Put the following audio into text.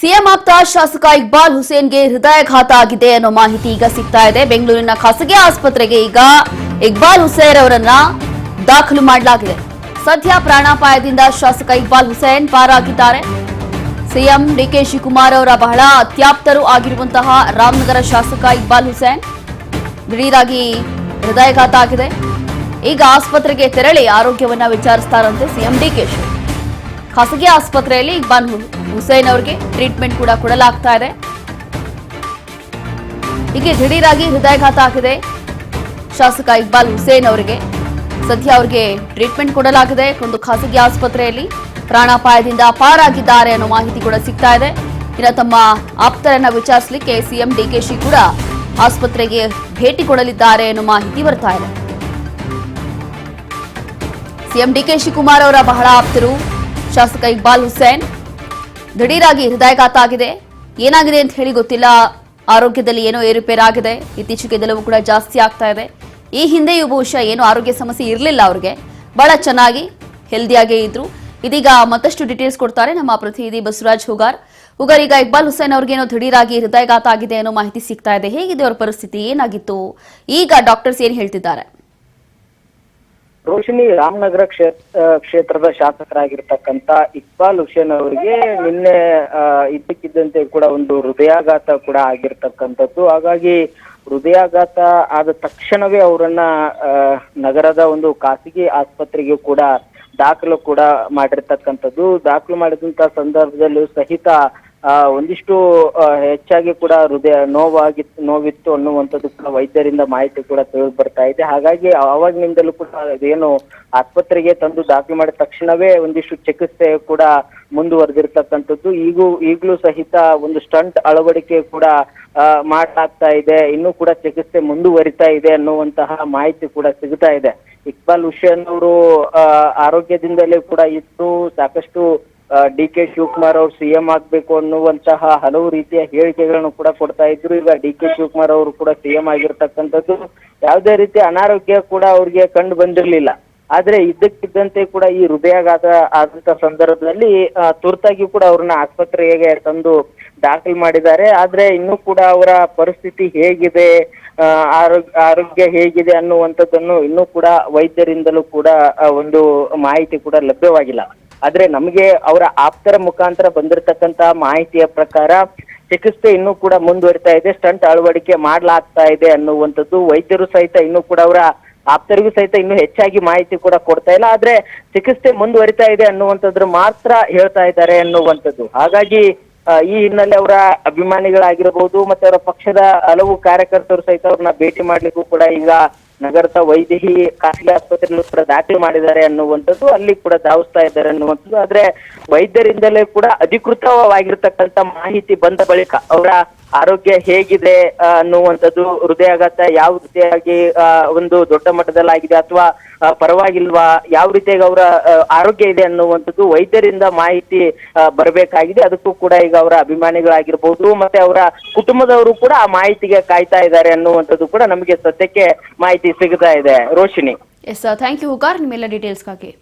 CM ಆಪ್ತ ಶಾಸಕ ಇಕ್ಬಾಲ್ ಹುಸೇನ್ಗೆ ಹೃದಯಾಘಾತ ಆಗಿದೆ ಅನ್ನೋ ಮಾಹಿತಿ ಈಗ ಸಿಗ್ತಾ ಇದೆ. ಬೆಂಗಳೂರಿನ ಖಾಸಗಿ ಆಸ್ಪತ್ರೆಗೆ ಈಗ ಇಕ್ಬಾಲ್ ಹುಸೇನ್ ಅವರನ್ನ ದಾಖಲು ಮಾಡಲಾಗಿದೆ. ಸದ್ಯ ಪ್ರಾಣಾಪಾಯದಿಂದ ಶಾಸಕ ಇಕ್ಬಾಲ್ ಹುಸೇನ್ ಪಾರಾಗಿದ್ದಾರೆ. ಸಿಎಂ ಡಿಕೆ ಶಿವಕುಮಾರ್ ಅವರ ಬಹಳ ಅತ್ಯಾಪ್ತರು ಆಗಿರುವಂತಹ ರಾಮನಗರ ಶಾಸಕ ಇಕ್ಬಾಲ್ ಹುಸೇನ್ ದಿಢೀರಾಗಿ ಹೃದಯಾಘಾತ ಆಗಿದೆ. ಈಗ ಆಸ್ಪತ್ರೆಗೆ ತೆರಳಿ ಆರೋಗ್ಯವನ್ನ ವಿಚಾರಿಸ್ತಾರಂತೆ ಸಿಎಂ ಡಿಕೆ ಶಿವಕುಮಾರ್. ಖಾಸಗಿ ಆಸ್ಪತ್ರೆಯಲ್ಲಿ ಇಕ್ಬಾಲ್ ಹುಸೇನ್ ಅವರಿಗೆ ಟ್ರೀಟ್ಮೆಂಟ್ ಕೂಡ ಕೊಡಲಾಗ್ತಾ ಇದೆ. ಹೀಗೆ ದಿಢೀರಾಗಿ ಹೃದಯಾಘಾತ ಆಗಿದೆ ಶಾಸಕ ಇಕ್ಬಾಲ್ ಹುಸೇನ್ ಅವರಿಗೆ. ಸದ್ಯ ಅವರಿಗೆ ಟ್ರೀಟ್ಮೆಂಟ್ ಕೊಡಲಾಗಿದೆ. ಒಂದು ಖಾಸಗಿ ಆಸ್ಪತ್ರೆಯಲ್ಲಿ ಪ್ರಾಣಾಪಾಯದಿಂದ ಪಾರಾಗಿದ್ದಾರೆ ಅನ್ನೋ ಮಾಹಿತಿ ಕೂಡ ಸಿಗ್ತಾ ಇದೆ. ಇನ್ನು ತಮ್ಮ ಆಪ್ತರನ್ನ ವಿಚಾರಿಸಲಿಕ್ಕೆ ಸಿಎಂ ಡಿಕೆಶಿ ಕೂಡ ಆಸ್ಪತ್ರೆಗೆ ಭೇಟಿ ಕೊಡಲಿದ್ದಾರೆ ಅನ್ನೋ ಮಾಹಿತಿ ಬರ್ತಾ ಇದೆ. ಸಿಎಂ ಡಿಕೆ ಶಿವಕುಮಾರ್ ಅವರ ಬಹಳ ಆಪ್ತರು ಶಾಸಕ ಇಕ್ಬಾಲ್ ಹುಸೇನ್ ದಿಢೀರಾಗಿ ಹೃದಯಾಘಾತ ಆಗಿದೆ. ಏನಾಗಿದೆ ಅಂತ ಹೇಳಿ ಗೊತ್ತಿಲ್ಲ. ಆರೋಗ್ಯದಲ್ಲಿ ಏನೋ ಏರುಪೇರಾಗಿದೆ. ಇತ್ತೀಚೆಗೆ ಎಲ್ಲವೂ ಕೂಡ ಜಾಸ್ತಿ ಆಗ್ತಾ ಇದೆ. ಈ ಹಿಂದೆಯೂ ಬಹುಶಃ ಏನು ಆರೋಗ್ಯ ಸಮಸ್ಯೆ ಇರಲಿಲ್ಲ ಅವ್ರಿಗೆ. ಬಹಳ ಚೆನ್ನಾಗಿ ಹೆಲ್ದಿಯಾಗೇ ಇದ್ರು. ಇದೀಗ ಮತ್ತಷ್ಟು ಡೀಟೇಲ್ಸ್ ಕೊಡ್ತಾರೆ ನಮ್ಮ ಪ್ರತಿನಿಧಿ ಬಸವರಾಜ್ ಹುಗಾರ್. ಈಗ ಇಕ್ಬಾಲ್ ಹುಸೇನ್ ಅವ್ರಿಗೇನೋ ದಿಢೀರಾಗಿ ಹೃದಯಾಘಾತ ಆಗಿದೆ ಅನ್ನೋ ಮಾಹಿತಿ ಸಿಗ್ತಾ ಇದೆ. ಹೇಗಿದೆ ಅವರ ಪರಿಸ್ಥಿತಿ, ಏನಾಗಿತ್ತು, ಈಗ ಡಾಕ್ಟರ್ಸ್ ಏನ್ ಹೇಳ್ತಿದ್ದಾರೆ? ರೋಶಿನಿ, ರಾಮನಗರ ಕ್ಷೇತ್ರದ ಶಾಸಕರಾಗಿರ್ತಕ್ಕಂತ ಇಕ್ಬಾಲ್ ಹುಸೇನ್ ಅವರಿಗೆ ನಿನ್ನೆ ಇದ್ದಕ್ಕಿದ್ದಂತೆ ಕೂಡ ಒಂದು ಹೃದಯಾಘಾತ ಕೂಡ ಆಗಿರ್ತಕ್ಕಂಥದ್ದು. ಹಾಗಾಗಿ ಹೃದಯಾಘಾತ ಆದ ತಕ್ಷಣವೇ ಅವರನ್ನ ನಗರದ ಒಂದು ಖಾಸಗಿ ಆಸ್ಪತ್ರೆಗೆ ಕೂಡ ದಾಖಲು ಕೂಡ ಮಾಡಿರ್ತಕ್ಕಂಥದ್ದು. ದಾಖಲು ಮಾಡಿದಂತ ಸಂದರ್ಭದಲ್ಲೂ ಸಹಿತ ಒಂದಿಷ್ಟು ಹೆಚ್ಚಾಗಿ ಕೂಡ ಹೃದಯ ನೋವಿತ್ತು ಅನ್ನುವಂಥದ್ದು ಕೂಡ ವೈದ್ಯರಿಂದ ಮಾಹಿತಿ ಕೂಡ ತಿಳಿದು ಬರ್ತಾ ಇದೆ. ಹಾಗಾಗಿ ಆವಾಗಿನಿಂದಲೂ ಕೂಡ ಅದೇನು ಆಸ್ಪತ್ರೆಗೆ ತಂದು ದಾಖಲು ಮಾಡಿದ ತಕ್ಷಣವೇ ಒಂದಿಷ್ಟು ಚಿಕಿತ್ಸೆ ಕೂಡ ಮುಂದುವರೆದಿರ್ತಕ್ಕಂಥದ್ದು. ಈಗಲೂ ಸಹಿತ ಒಂದು ಸ್ಟಂಟ್ ಅಳವಡಿಕೆ ಕೂಡ ಮಾಡಲಾಗ್ತಾ ಇದೆ. ಇನ್ನೂ ಕೂಡ ಚಿಕಿತ್ಸೆ ಮುಂದುವರಿತಾ ಇದೆ ಅನ್ನುವಂತಹ ಮಾಹಿತಿ ಕೂಡ ಸಿಗ್ತಾ ಇದೆ. ಇಕ್ಬಾಲ್ ಹುಸೇನ್ ಅವರು ಆರೋಗ್ಯದಿಂದಲೇ ಕೂಡ ಇದ್ದು ಸಾಕಷ್ಟು ಡಿಕೆ ಶಿವಕುಮಾರ್ ಅವರು ಸಿಎಂ ಆಗ್ಬೇಕು ಅನ್ನುವಂತಹ ಹಲವು ರೀತಿಯ ಹೇಳಿಕೆಗಳನ್ನು ಕೂಡ ಕೊಡ್ತಾ ಇದ್ರು. ಈಗ ಡಿಕೆ ಶಿವಕುಮಾರ್ ಅವರು ಕೂಡ ಸಿಎಂ ಆಗಿರ್ತಕ್ಕಂಥದ್ದು. ಯಾವುದೇ ರೀತಿಯ ಅನಾರೋಗ್ಯ ಕೂಡ ಅವ್ರಿಗೆ ಕಂಡು ಬಂದಿರ್ಲಿಲ್ಲ. ಆದ್ರೆ ಇದ್ದಕ್ಕಿದ್ದಂತೆ ಕೂಡ ಈ ಹೃದಯಾಘಾತ ಆದಂತ ಸಂದರ್ಭದಲ್ಲಿ ತುರ್ತಾಗಿ ಕೂಡ ಅವ್ರನ್ನ ಆಸ್ಪತ್ರೆಗೆ ತಂದು ದಾಖಲು ಮಾಡಿದ್ದಾರೆ. ಆದ್ರೆ ಇನ್ನೂ ಕೂಡ ಅವರ ಪರಿಸ್ಥಿತಿ ಹೇಗಿದೆ, ಆರೋಗ್ಯ ಹೇಗಿದೆ ಅನ್ನುವಂಥದ್ದನ್ನು ಇನ್ನೂ ಕೂಡ ವೈದ್ಯರಿಂದಲೂ ಕೂಡ ಒಂದು ಮಾಹಿತಿ ಕೂಡ ಲಭ್ಯವಾಗಿಲ್ಲ. ಆದ್ರೆ ನಮಗೆ ಅವರ ಆಪ್ತರ ಮುಖಾಂತರ ಬಂದಿರತಕ್ಕಂತ ಮಾಹಿತಿಯ ಪ್ರಕಾರ ಚಿಕಿತ್ಸೆ ಇನ್ನೂ ಕೂಡ ಮುಂದುವರಿತಾ ಇದೆ, ಸ್ಟಂಟ್ ಅಳವಡಿಕೆ ಮಾಡ್ಲಾಗ್ತಾ ಇದೆ ಅನ್ನುವಂಥದ್ದು. ವೈದ್ಯರು ಸಹಿತ ಇನ್ನೂ ಕೂಡ ಅವರ ಆಪ್ತರಿಗೂ ಸಹಿತ ಇನ್ನೂ ಹೆಚ್ಚಾಗಿ ಮಾಹಿತಿ ಕೂಡ ಕೊಡ್ತಾ ಇಲ್ಲ. ಆದ್ರೆ ಚಿಕಿತ್ಸೆ ಮುಂದುವರಿತಾ ಇದೆ ಅನ್ನುವಂಥದ್ರ ಮಾತ್ರ ಹೇಳ್ತಾ ಇದ್ದಾರೆ ಅನ್ನುವಂಥದ್ದು. ಹಾಗಾಗಿ ಈ ಹಿನ್ನೆಲೆ ಅವರ ಅಭಿಮಾನಿಗಳಾಗಿರಬಹುದು ಮತ್ತೆ ಅವರ ಪಕ್ಷದ ಹಲವು ಕಾರ್ಯಕರ್ತರು ಸಹಿತ ಅವ್ರನ್ನ ಭೇಟಿ ಮಾಡ್ಲಿಕ್ಕೂ ಕೂಡ ಈಗ ನಗರದ ವೈದೇಹಿ ಖಾಸಗಿ ಆಸ್ಪತ್ರೆಯಲ್ಲೂ ಕೂಡ ದಾಖಲು ಮಾಡಿದ್ದಾರೆ ಅನ್ನುವಂಥದ್ದು, ಅಲ್ಲಿ ಕೂಡ ಧಾವಿಸ್ತಾ ಇದ್ದಾರೆ ಅನ್ನುವಂಥದ್ದು. ಆದ್ರೆ ವೈದ್ಯರಿಂದಲೇ ಕೂಡ ಅಧಿಕೃತವಾಗಿರ್ತಕ್ಕಂಥ ಮಾಹಿತಿ ಬಂದ ಬಳಿಕ ಅವರ ಆರೋಗ್ಯ ಹೇಗಿದೆ ಅನ್ನುವಂಥದ್ದು, ಹೃದಯಾಘಾತ ಯಾವ ರೀತಿಯಾಗಿ ಒಂದು ದೊಡ್ಡ ಮಟ್ಟದಲ್ಲಾಗಿದೆ ಅಥವಾ ಪರವಾಗಿಲ್ವಾ, ಯಾವ ರೀತಿಯಾಗಿ ಅವರ ಆರೋಗ್ಯ ಇದೆ ಅನ್ನುವಂಥದ್ದು ವೈದ್ಯರಿಂದ ಮಾಹಿತಿ ಬರಬೇಕಾಗಿದೆ. ಅದಕ್ಕೂ ಕೂಡ ಈಗ ಅವರ ಅಭಿಮಾನಿಗಳಾಗಿರ್ಬೋದು ಮತ್ತೆ ಅವರ ಕುಟುಂಬದವರು ಕೂಡ ಆ ಮಾಹಿತಿಗೆ ಕಾಯ್ತಾ ಇದ್ದಾರೆ ಅನ್ನುವಂಥದ್ದು ಕೂಡ ನಮಗೆ ಸದ್ಯಕ್ಕೆ ಮಾಹಿತಿ ಸಿಗ್ತಾ ಇದೆ. Roshini, yes, thank you Hugar ನಿಮ್ಮೆಲ್ಲ ಡೀಟೇಲ್ಸ್ಗಾಗಿ.